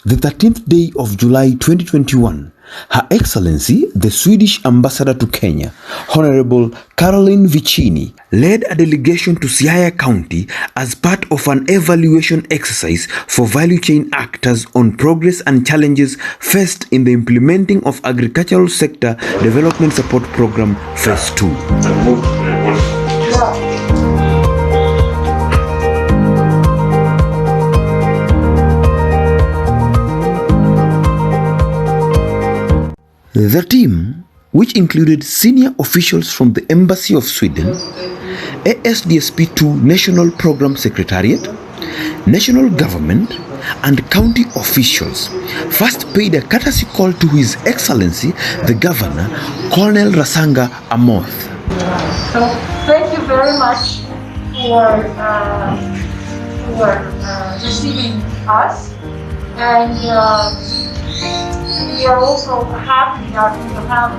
The 13th day of July 2021, Her Excellency, the Swedish Ambassador to Kenya, Honorable Caroline Vicini, led a delegation to Siaya County as part of an evaluation exercise for value chain actors on progress and challenges faced in the implementing of Agricultural Sector Development Support Program Phase 2. The team, which included senior officials from the Embassy of Sweden, ASDSP2 National Program Secretariat, national government, and county officials, first paid a courtesy call to His Excellency the Governor, Colonel Rasanga Amoth. So thank you very much for receiving us, and we are also happy that we have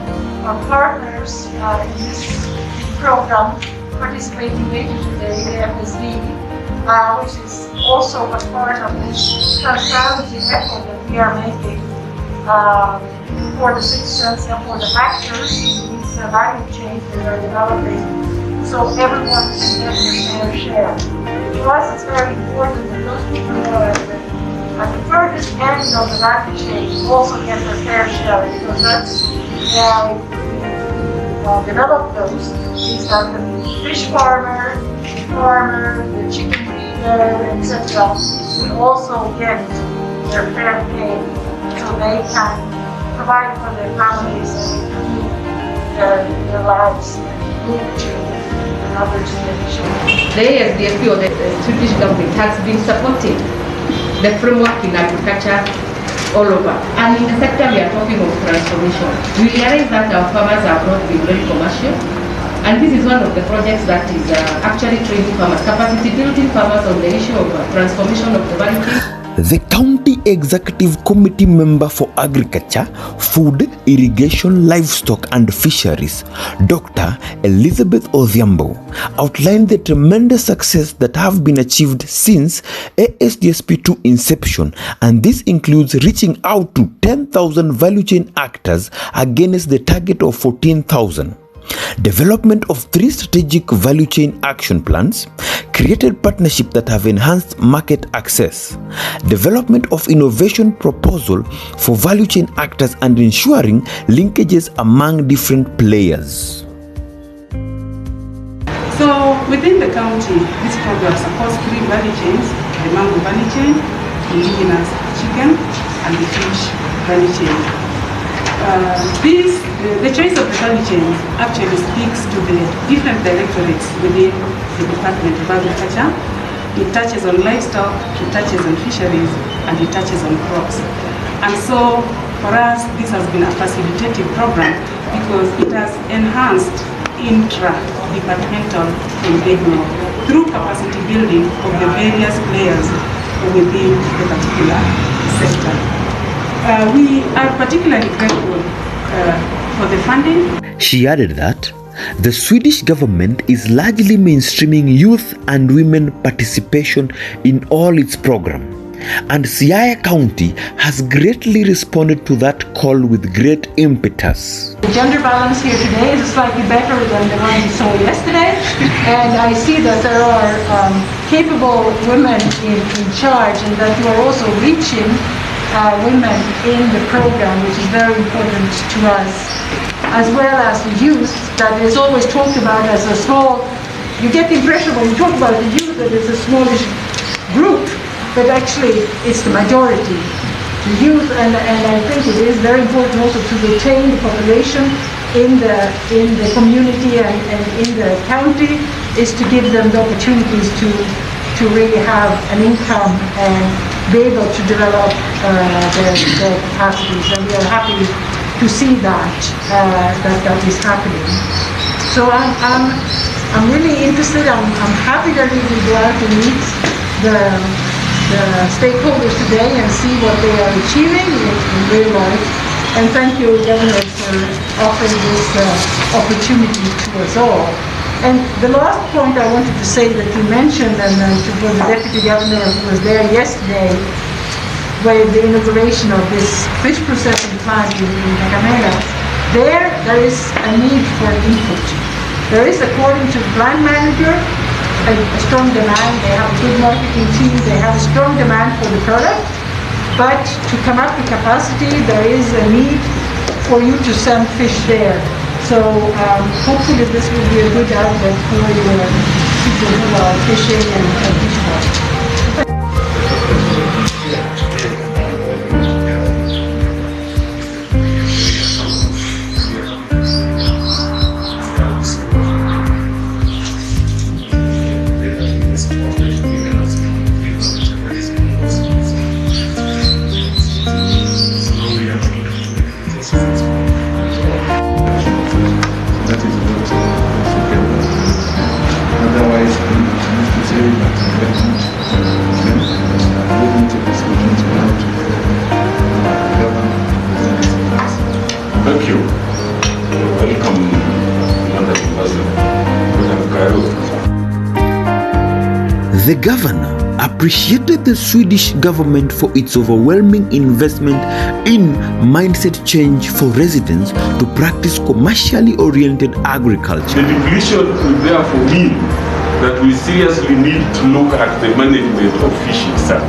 our partners in this program participating later today, the FSD, which is also a part of this transparency effort that we are making for the citizens and for the actors in these value chains that are developing, so everyone can get their fair share. To us, it's very important that those people who are at the furthest end of the value chain also get their fair share, because that's how we develop those. Is that the fish farmer, the chicken breeder, etc. will also get their fair pay, so they can provide for their families and their lives and move to another stage. The ASDSP or the Swedish government has been supporting the framework in agriculture all over. And in the sector we are talking of transformation. We realize that our farmers have not been very commercial, and this is one of the projects that is actually training farmers, capacity building farmers on the issue of transformation of the value chain. The County Executive Committee member for Agriculture, Food, Irrigation, Livestock and Fisheries, Dr. Elizabeth Odhiambo, outlined the tremendous success that have been achieved since ASDSP2 inception, and this includes reaching out to 10,000 value chain actors against the target of 14,000. Development of 3 strategic value chain action plans, created partnerships that have enhanced market access, development of innovation proposal for value chain actors, and ensuring linkages among different players. So within the county, this program supports 3 value chains: the mango value chain, indigenous chicken, and the fish value chain. The choice of the value chain actually speaks to the different directorates within the Department of Agriculture. It touches on livestock, it touches on fisheries, and it touches on crops. And so for us, this has been a facilitative program because it has enhanced intra-departmental engagement through capacity building of the various players within the particular sector. We are particularly grateful for the funding. She added that the Swedish government is largely mainstreaming youth and women participation in all its programs, and Siaya County has greatly responded to that call with great impetus. The gender balance here today is slightly better than the one we saw yesterday, and I see that there are capable women in charge, and that you are also reaching women in the program, which is very important to us, as well as the youth that is always talked about as a small. You get the impression when you talk about the youth that it's a smallish group, but actually it's the majority. The youth, and I think it is very important also to retain the population in the community and in the county, is to give them the opportunities to really have an income and be able to develop their capacities, and we are happy to see that is happening. So I'm really interested. I'm happy that we will go out and meet the stakeholders today and see what they are achieving in real life. And thank you, Governor, for offering this opportunity to us all. And the last point I wanted to say that you mentioned, and to the Deputy Governor who was there yesterday, with the inauguration of this fish processing plant in Kakamega, there is a need for input. There is, according to the plant manager, a strong demand. They have a good marketing team. They have a strong demand for the product. But to come up with capacity, there is a need for you to send fish there. So hopefully this will be a good outlet for your people who are fishing and fish farming. Thank you. Welcome, Madam President. The governor appreciated the Swedish government for its overwhelming investment in mindset change for residents to practice commercially oriented agriculture. The depletion will therefore mean that we seriously need to look at the management of fish itself.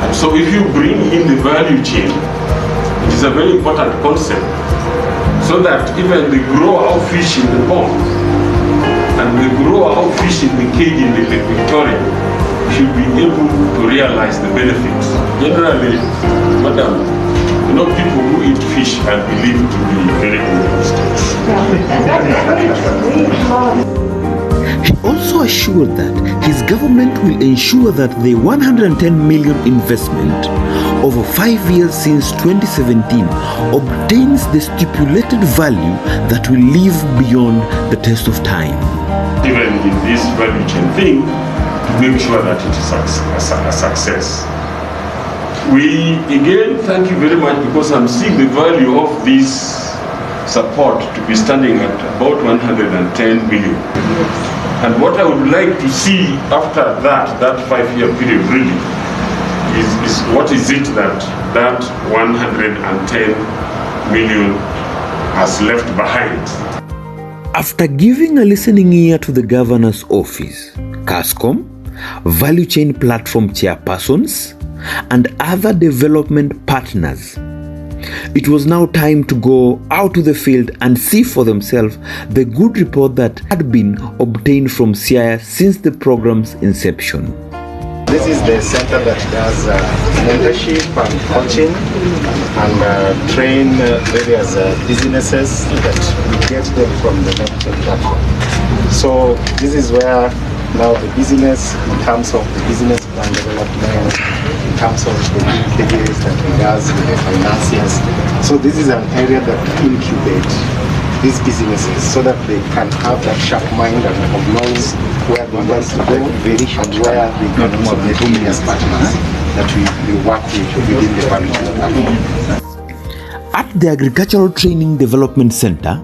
And so if you bring in the value chain, it is a very important concept, so that even the grow-out fish in the pond and the grow-out fish in the cage in the Lake Victoria should be able to realize the benefits. Generally, madam, you know, people who eat fish are believed to be very good. He also assured that his government will ensure that the 110 million investment over 5 years since 2017 obtains the stipulated value that will live beyond the test of time. Even in this value chain thing, to make sure that it is a success. We again thank you very much, because I'm seeing the value of this support to be standing at about 110 million. And what I would like to see after that 5-year period really, is what is it that 110 million has left behind. After giving a listening ear to the governor's office, CASCOM, value chain platform chairpersons, and other development partners, it was now time to go out to the field and see for themselves the good report that had been obtained from Siaya since the program's inception. This is the center that does mentorship and coaching and train various businesses that we get them from the mentorship platform. So this is where now the business, in terms of the business plan development, in terms of the linkages that we does with the financiers. So this is an area that we incubate these businesses so that they can have that sharp mind and knows where they want to go and where they can also get various partners that we work with within the value chain. At the Agricultural Training Development Center,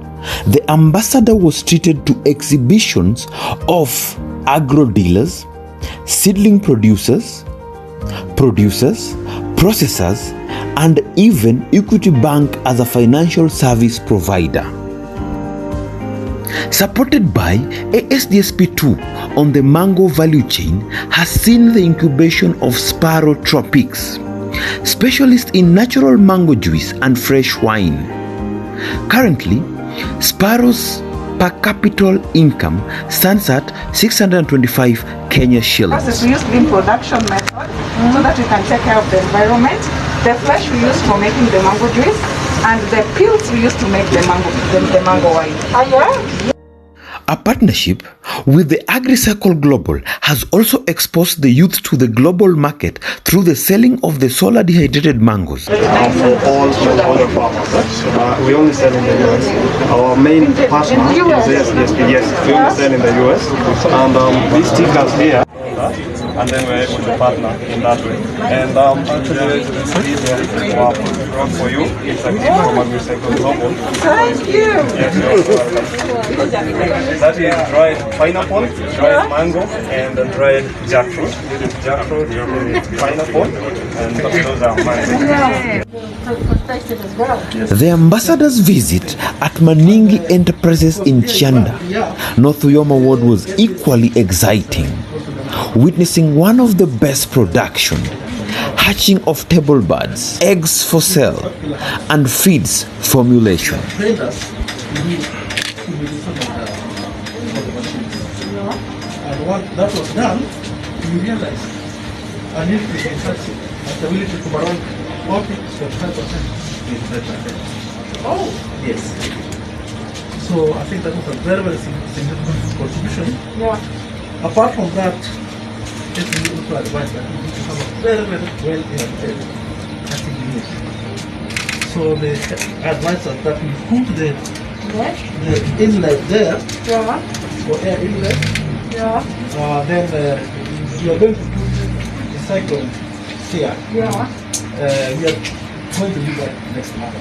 the ambassador was treated to exhibitions of agro dealers, seedling producers, processors, and even Equity Bank as a financial service provider. Supported by ASDSP2 on the mango value chain has seen the incubation of Sparrow Tropics, specialist in natural mango juice and fresh wine. Currently, Sparrow's per capita income stands at 625 Kenya shillings. We use lean production method so that we can take care of the environment. The flesh we use for making the mango juice, and the peels we use to make the mango wine. A partnership with the AgriCircle Global has also exposed the youth to the global market through the selling of the solar dehydrated mangoes. For all the farmers, we only sell in the US. Our main partner is ASDSP. Yes, we only sell in the US. And these stickers here and then we're able to partner in that way. And actually, this video for you. It's a gift from AgriCycle Global. Thank you. Yes, you're welcome. That is dried pineapple, dried mango, and dried jackfruit. This is jackfruit, this is pineapple, and those are mango. The ambassador's visit at Maningi Enterprises in Chianda, North Uyoma Ward was equally exciting, witnessing one of the best production, hatching of table birds, eggs for sale, and feeds formulation. And once that was done, we realized an increase in success and the ability to around 40 to 25% is better. Oh! Yes. So I think that was a very, very significant contribution. Yeah. Apart from that, let me also advise that we need to have a very, very well-educated cutting unit. So the advice is that we put the inlet there, for air inlet. Then we are going to do the cycle here. We are going to do that next month.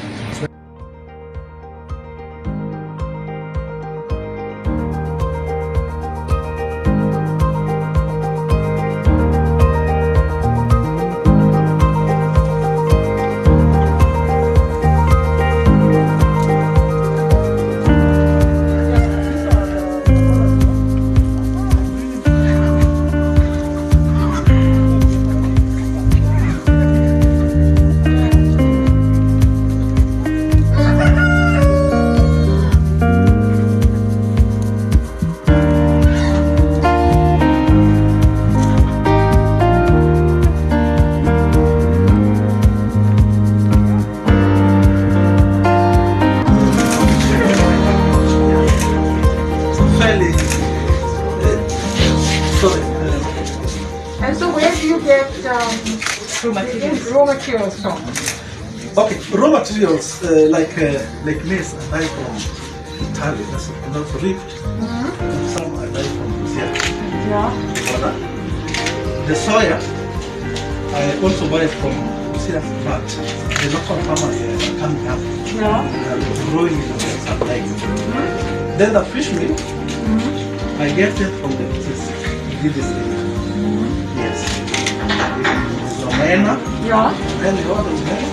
And so where do you get raw materials from? Okay, raw materials like maize I buy from Italy, that's not Rift. Some I buy from Siaya. The soya I also buy from Siaya, but the local farmers are coming up. They are growing in the supply. Then the fish meal, I get it from the BBC. Yes. It's omena. Then the other omena,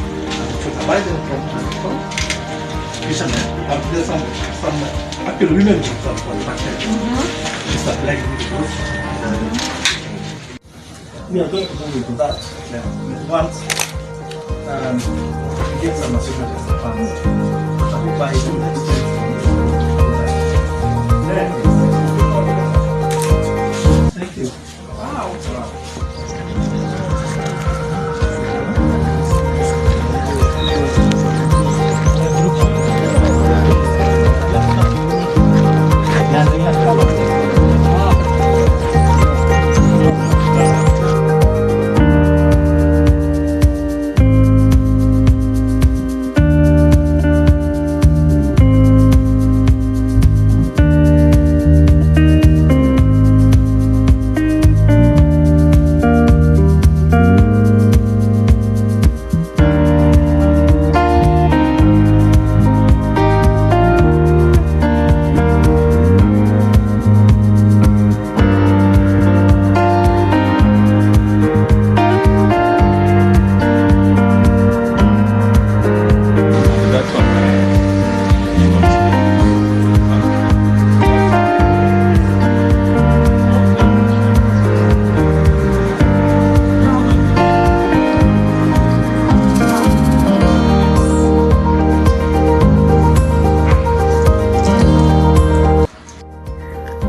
I buy them from fishermen. There's some actually women from the market. It's a black meat. We are going to go into that once we get some assistance as a farmer. We buy them next time. Thank you. Wow.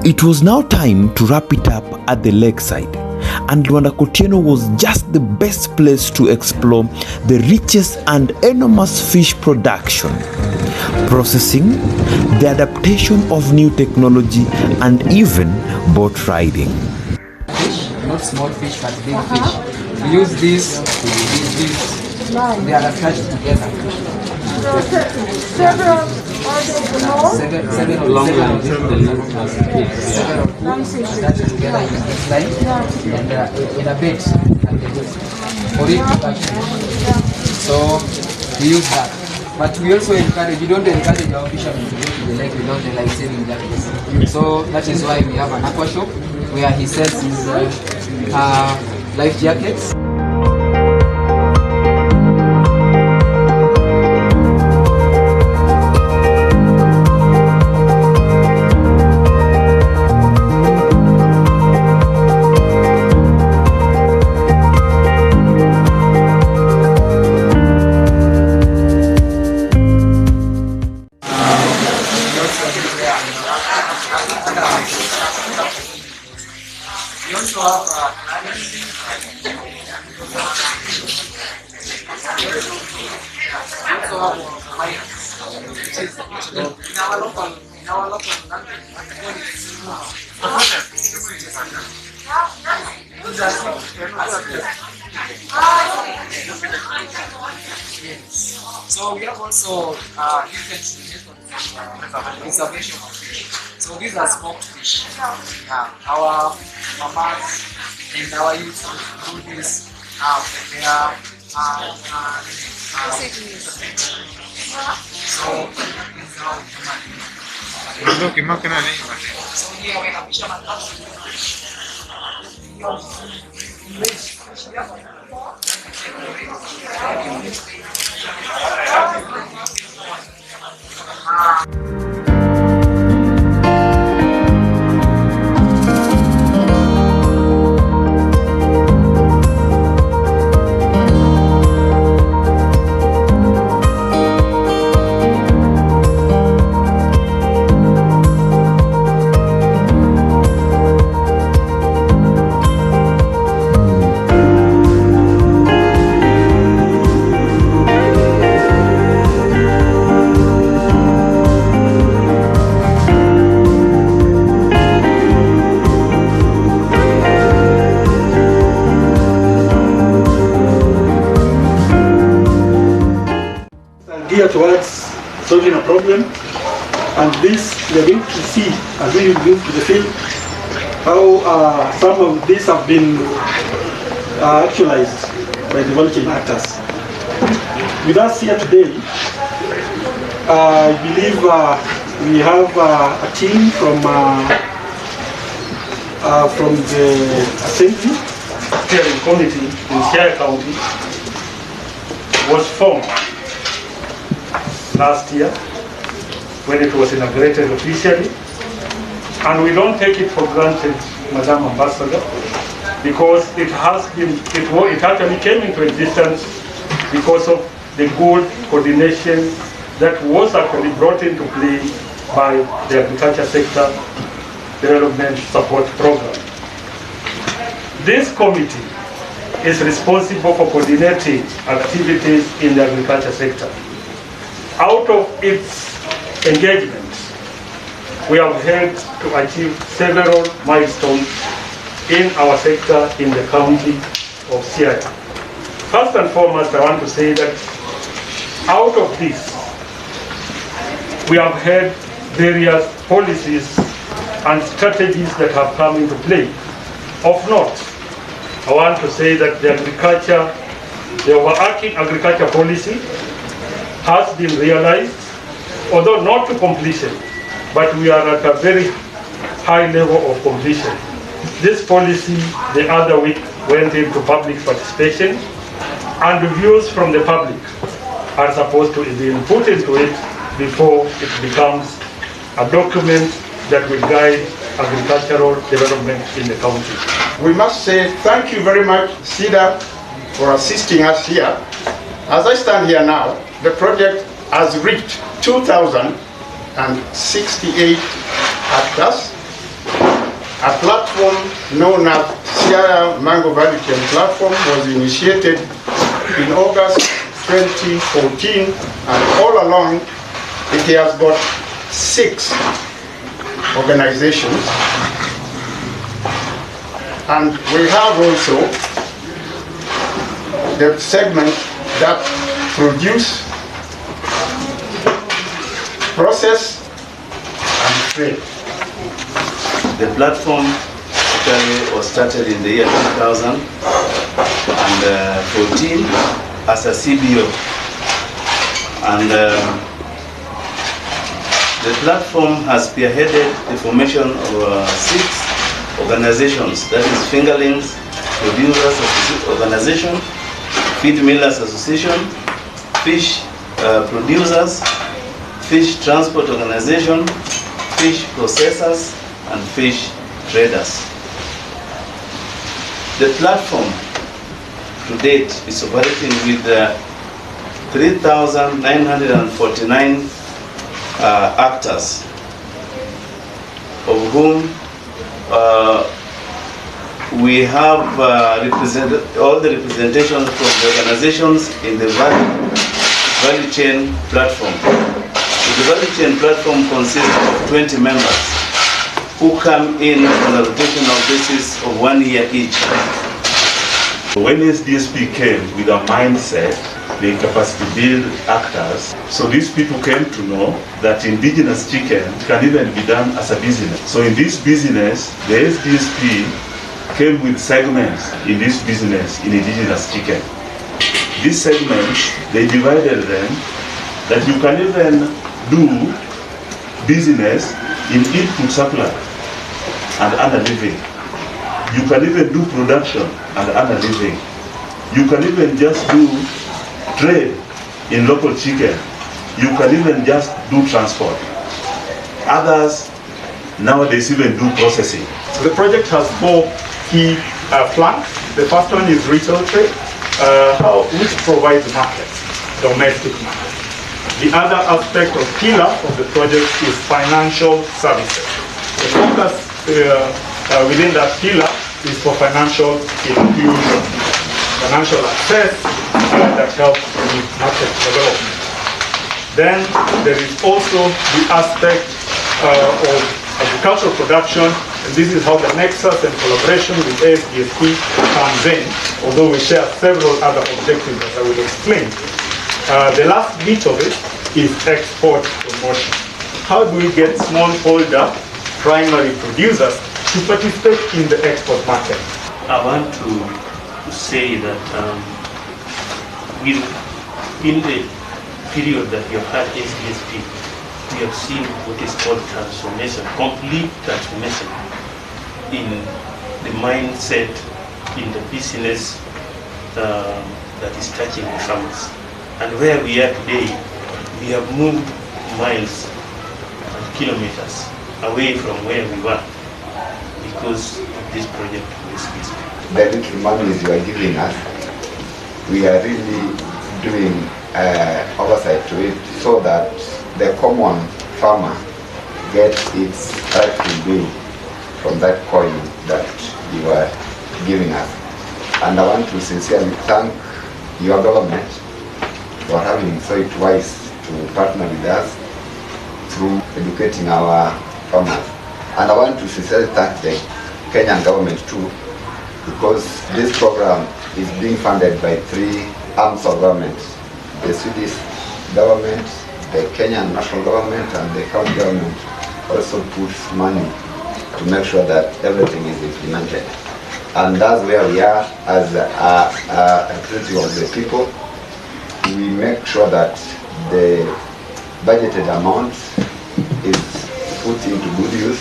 It was now time to wrap it up at the lakeside, and Luanda Kotieno was just the best place to explore the richest and enormous fish production, processing, the adaptation of new technology, and even boat riding. Fish, not small fish but big fish. We use this, we use this, they are attached together. Several Seven long lines. Attached together in this line and in a bed for it to catch. So we use that. But we also encourage, we don't encourage our fishermen to go to the lake without the life-saving jackets. So that is why we have an aqua shop where he sells his life jackets. We also have so we have also different preservation of fish. So these are smoked fish. Our mamas and our youth do this prepare so this is how we so here when a fisherman comes to geared towards solving a problem, and this we are going to see as we move to the field how some of these have been actualized by the volunteer actors. With us here today, I believe we have a team from the Assembly Steering Committee in Siaya County was formed last year when it was inaugurated officially, and we don't take it for granted, Madam Ambassador, because it actually came into existence because of the good coordination that was actually brought into play by the Agriculture Sector Development Support Program. This committee is responsible for coordinating activities in the agriculture sector. Out of its engagement, we have helped to achieve several milestones in our sector in the county of Siaya. First and foremost, I want to say that out of this, we have had various policies and strategies that have come into play. Of note, I want to say that the overarching agriculture policy has been realized, although not to completion, but we are at a very high level of completion. This policy the other week went into public participation, and the views from the public are supposed to be put into it before it becomes a document that will guide agricultural development in the county. We must say thank you very much, CIDA, for assisting us here. As I stand here now, the project has reached 2,068 actors. A platform known as Siaya Mango Value Chain Platform was initiated in August 2014, and all along it has got 6 organizations. And we have also the segment that produce process, and trade. The platform actually was started in the year 2014 as a CBO. And the platform has spearheaded the formation of 6 organizations, that is Fingerlings Producers Organization, Feed Millers Association, Fish Producers, Fish Transport Organization, Fish Processors, and Fish Traders. The platform to date is operating with 3,949 actors, of whom we have all the representations from the organizations in the value chain platform. The value chain platform consists of 20 members who come in on a rotational basis of 1 year each. When SDSP came with a mindset, the capacity build actors, so these people came to know that indigenous chicken can even be done as a business. So in this business, the SDSP came with segments in this business in indigenous chicken. These segments, they divided them that you can even do business in input supply and earn a living. You can even do production and earn a living. You can even just do trade in local chicken. You can even just do transport. Others nowadays even do processing. So the project has 4 key flanks. The first one is retail trade, which provides markets, domestic markets. The other aspect or pillar of the project is financial services. The focus within that pillar is for financial inclusion, financial access that helps with market development. Then there is also the aspect of agricultural production, and this is how the nexus and collaboration with ASDSP comes in, although we share several other objectives as I will explain. The last bit of it is export promotion. How do we get smallholder primary producers to participate in the export market? I want to say that in the period that we have had SDSP, we have seen what is called transformation, complete transformation in the mindset, in the business that is touching the farmers. And where we are today, we have moved miles and kilometers away from where we were because of this project with SDSP. The little monies you are giving us, we are really doing oversight to it so that the common farmer gets its rightful due from that coin that you are giving us. And I want to sincerely thank your government for having so it wise to partner with us through educating our farmers. And I want to sincerely thank the Kenyan government too, because this program is being funded by 3 arms of government: the Swedish government, the Kenyan national government, and the county government also puts money to make sure that everything is implemented. And that's where we are as a representative of the people. We make sure that the budgeted amount is put into good use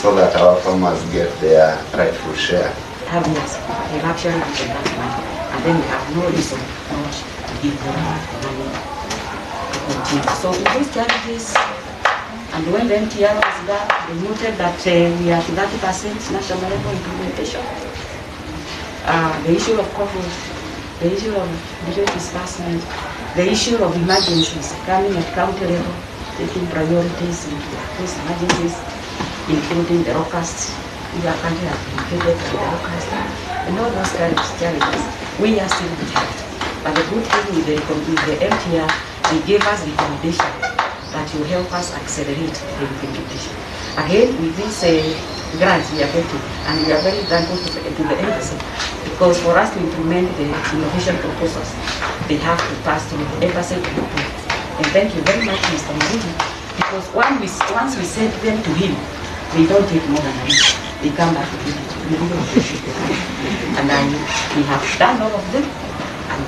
so that our farmers get their rightful share. Have years, they've actually given that money, and then we have no reason not to give them money to continue. So with these challenges, and when the MTR was done, they noted that we are to 30% national level implementation. The issue of COVID, the issue of budget disbursement, the issue of emergencies coming at county level, taking priorities into those emergencies, including the locusts. We are country has been created by the locusts, and all those kind of challenges. We are still behind. But the good thing with the MTR, they gave us the foundation that will help us accelerate the implementation. Again, with this grants we are getting, and we are very thankful to the embassy, because for us to implement the innovation proposals, they have to pass through the embassy to approve. And thank you very much, Mr. Mourinho, Because once we send them to him, they don't take more than a week. They come back to him. And then we have done all of them, and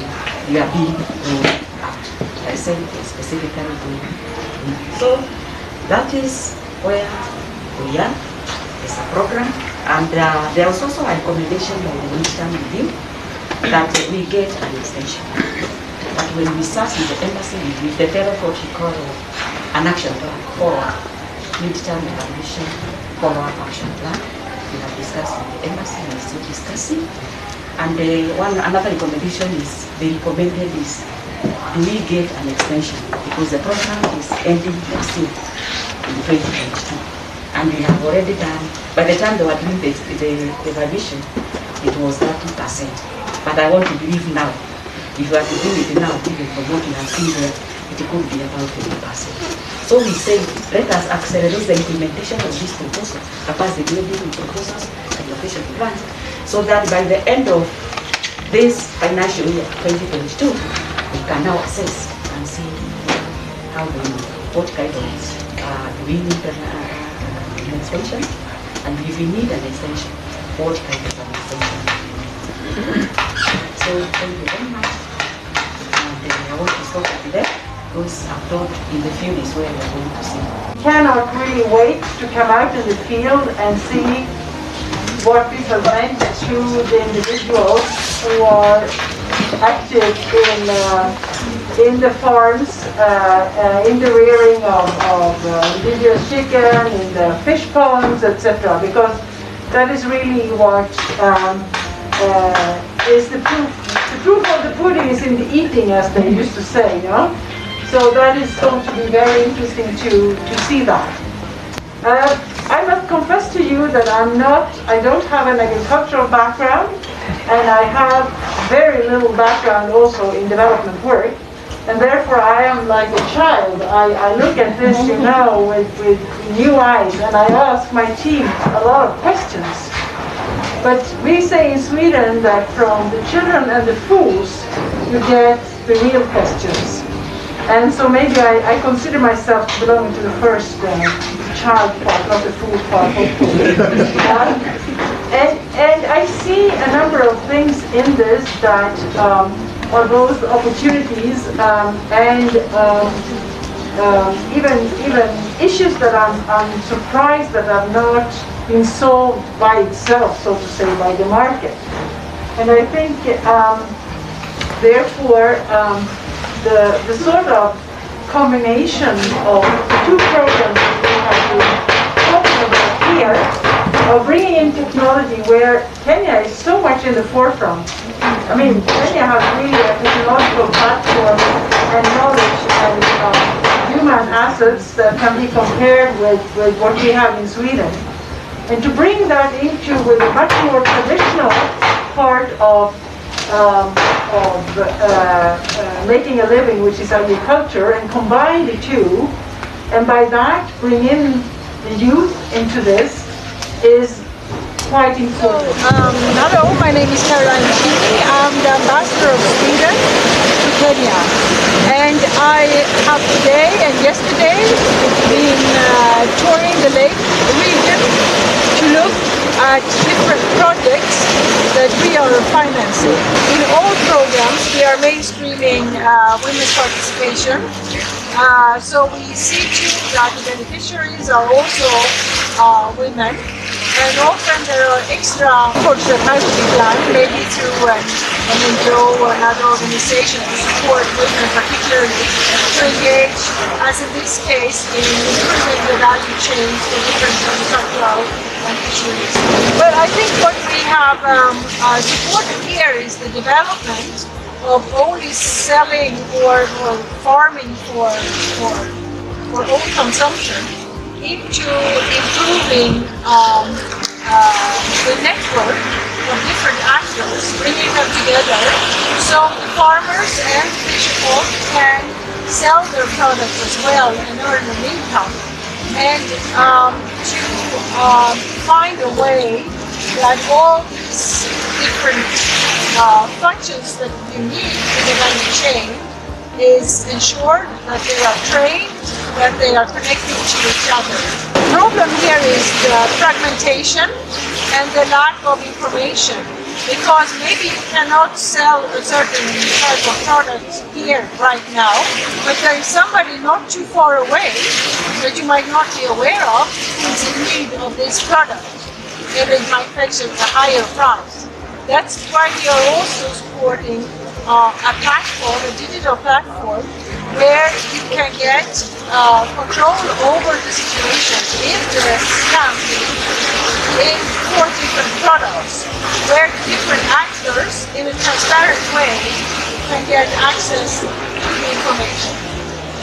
we are being rolled out. I said specifically to him. So that is where we are. It's a program, and there was also a recommendation by the midterm review that we get an extension. But when we start with the embassy, we develop what we call an action plan for midterm evaluation follow-up action plan. We have discussed with the embassy, we are still discussing. And another recommendation is, they recommended is, do we get an extension? Because the program is ending next year in 2022. And we have already done, by the time they were doing the evaluation, it was 30%. But I want to believe now, if you are to do it now, even from what we have seen there, it could be about 20%. So we say, let us accelerate the implementation of this proposal, capacity building proposals and location plans, so that by the end of this financial year, 2022, we can now assess and see how what kind of do we need an extension, and if we need an extension, what kind of an extension. So thank you very much, and I want to stop at there, because I thought in the field is where we are going to see. Cannot really wait to come out in the field and see what we present to the individuals who are active in the farms, in the rearing of indigenous chicken, in the fish ponds, etc. Because that is really what is the proof. The proof of the pudding is in the eating, as they used to say, you know. So that is going to be very interesting to see that. I must confess to you that I don't have an agricultural background, and I have very little background also in development work, and therefore I am like a child. I look at this, you know, with new eyes, and I ask my team a lot of questions. But we say in Sweden that from the children and the fools, you get the real questions. And so maybe I consider myself belonging to the first child part, not the food part. And I see a number of things in this that are both opportunities and even issues that I'm surprised that have not been solved by itself, so to say, by the market. And I think therefore the sort of combination of the two programs that we have been talking about here, of bringing in technology where Kenya is so much in the forefront. I mean, Kenya has really a technological platform and knowledge and human assets that can be compared with what we have in Sweden. And to bring that into with a much more traditional part of making a living, which is agriculture, and combine the two, and by that bring in the youth into this, is quite important. Hello, my name is Caroline Chini. I'm the ambassador of Sweden to Kenya. And I have today and yesterday been touring the lake region to look at different projects that we are financing. In all programs, we are mainstreaming women's participation. So we see too that the beneficiaries are also women. And often there are extra efforts that have to be done, maybe through an NGO or another organization to support women, particularly to engage, as in this case, in improving the value chain for different agricultural and fisheries. But I think what we have supported here is the development of only selling or farming for own consumption, into improving the network of different actors, bringing them together so the farmers and fisherfolk can sell their products as well and earn an income, and to find a way that all these different functions that you need in the value chain is ensured that they are trained that they are connecting to each other. The problem here is the fragmentation and the lack of information, because maybe you cannot sell a certain type of product here right now, but there is somebody not too far away that you might not be aware of who's in need of this product, and it might fetch a higher price. That's why we are also supporting a platform, a digital platform, where you can get control over the situation in the county in 4 different products, where different actors in a transparent way can get access to the information.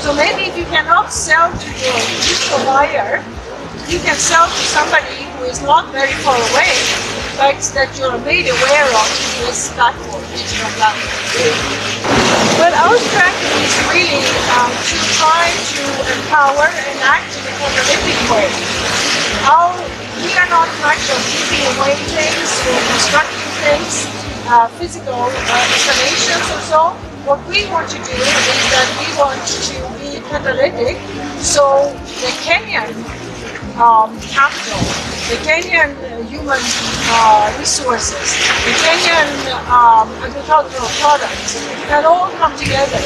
So maybe if you cannot sell to your digital buyer, you can sell to somebody who is not very far away, but that you're made aware of this platform, digital platform. But our strategy is really to try to empower and act in a collaborative way. We are not much of giving away things or constructing things, physical installations or so. What we want to do is that we want to be catalytic, so the Kenyan capital, the Kenyan human resources, the Kenyan agricultural products can all come together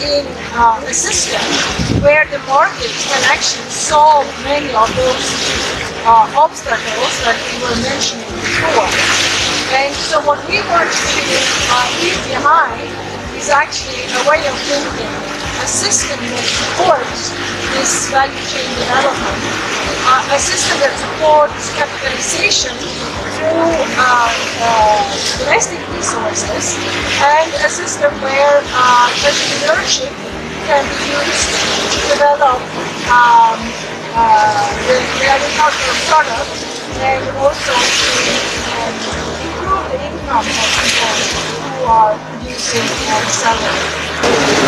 in a system where the market can actually solve many of those obstacles that we were mentioning before. And so what we want to leave behind is actually a way of thinking, a system that supports this value chain development, a system that supports capitalization through domestic resources, and a system where entrepreneurship can be used to develop the agricultural product, and also to improve the income of people who are producing and selling.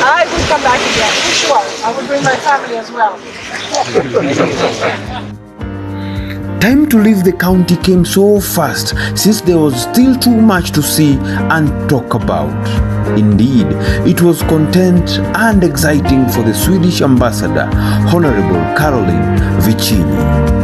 I will come back again, for sure. I will bring my family as well. Time to leave the county came so fast, since there was still too much to see and talk about. Indeed, it was content and exciting for the Swedish ambassador, Honorable Caroline Vicini.